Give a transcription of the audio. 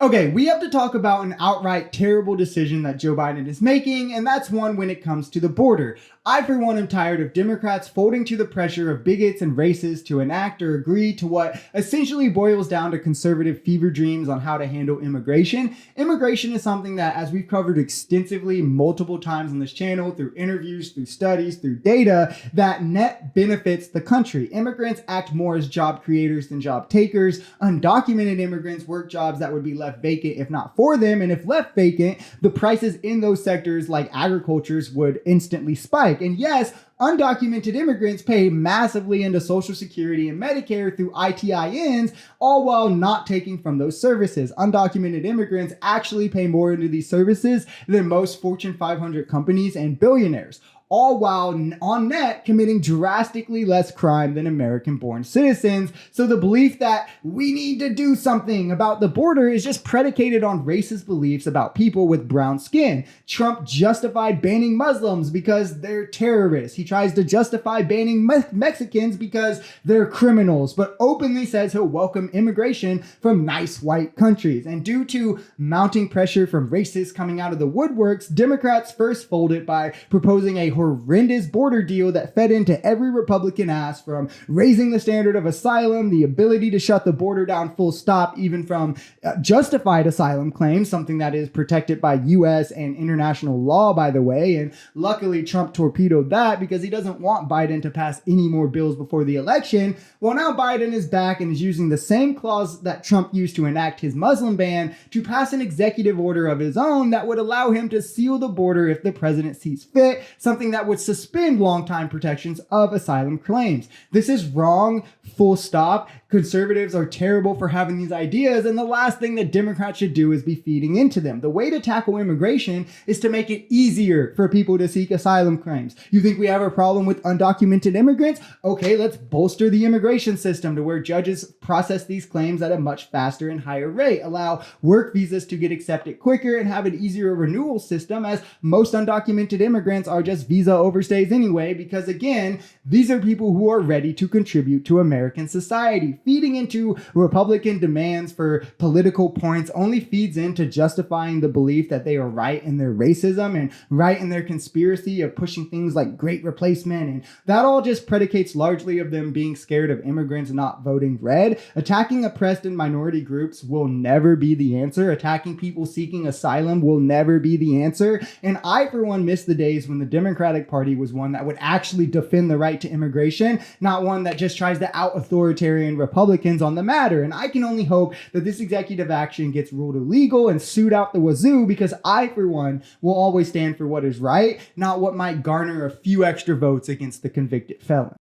Okay, we have to talk about an outright terrible decision that Joe Biden is making, and that's one when it comes to the border. I, for one, am tired of Democrats folding to the pressure of bigots and racists to enact or agree to what essentially boils down to conservative fever dreams on how to handle immigration. Immigration is something that, as we've covered extensively multiple times on this channel, through interviews, through studies, through data, that net benefits the country. Immigrants act more as job creators than job takers. Undocumented immigrants work jobs that would be left vacant if not for them, and if left vacant, the prices in those sectors like agriculture's would instantly spike. And yes, undocumented immigrants pay massively into Social Security and Medicare through ITINs, all while not taking from those services. Undocumented immigrants actually pay more into these services than most Fortune 500 companies and billionaires, all while on net committing drastically less crime than American-born citizens. So the belief that we need to do something about the border is just predicated on racist beliefs about people with brown skin. Trump justified banning Muslims because they're terrorists. He tries to justify banning Mexicans because they're criminals, but openly says he'll welcome immigration from nice white countries. And due to mounting pressure from racists coming out of the woodworks, Democrats first folded by proposing a horrendous border deal that fed into every Republican ass, from raising the standard of asylum, the ability to shut the border down full stop, even from justified asylum claims, something that is protected by US and international law, by the way. And luckily Trump torpedoed that because he doesn't want Biden to pass any more bills before the election. Well, now Biden is back and is using the same clause that Trump used to enact his Muslim ban to pass an executive order of his own that would allow him to seal the border if the president sees fit, something that would suspend longtime protections of asylum claims. This is wrong, full stop. Conservatives are terrible for having these ideas, and the last thing that Democrats should do is be feeding into them. The way to tackle immigration is to make it easier for people to seek asylum claims. You think we have a problem with undocumented immigrants? Okay, let's bolster the immigration system to where judges process these claims at a much faster and higher rate, allow work visas to get accepted quicker, and have an easier renewal system, as most undocumented immigrants are just visa overstays anyway, because again, these are people who are ready to contribute to American society. Feeding into Republican demands for political points only feeds into justifying the belief that they are right in their racism and right in their conspiracy of pushing things like great replacement, and that all just predicates largely of them being scared of immigrants not voting red. Attacking oppressed and minority groups will never be the answer. Attacking people seeking asylum will never be the answer. And I, for one, miss the days when the Democratic Party was one that would actually defend the right to immigration, not one that just tries to out-authoritarian Republicans on the matter. And I can only hope that this executive action gets ruled illegal and sued out the wazoo, because I, for one, will always stand for what is right, not what might garner a few extra votes against the convicted felon.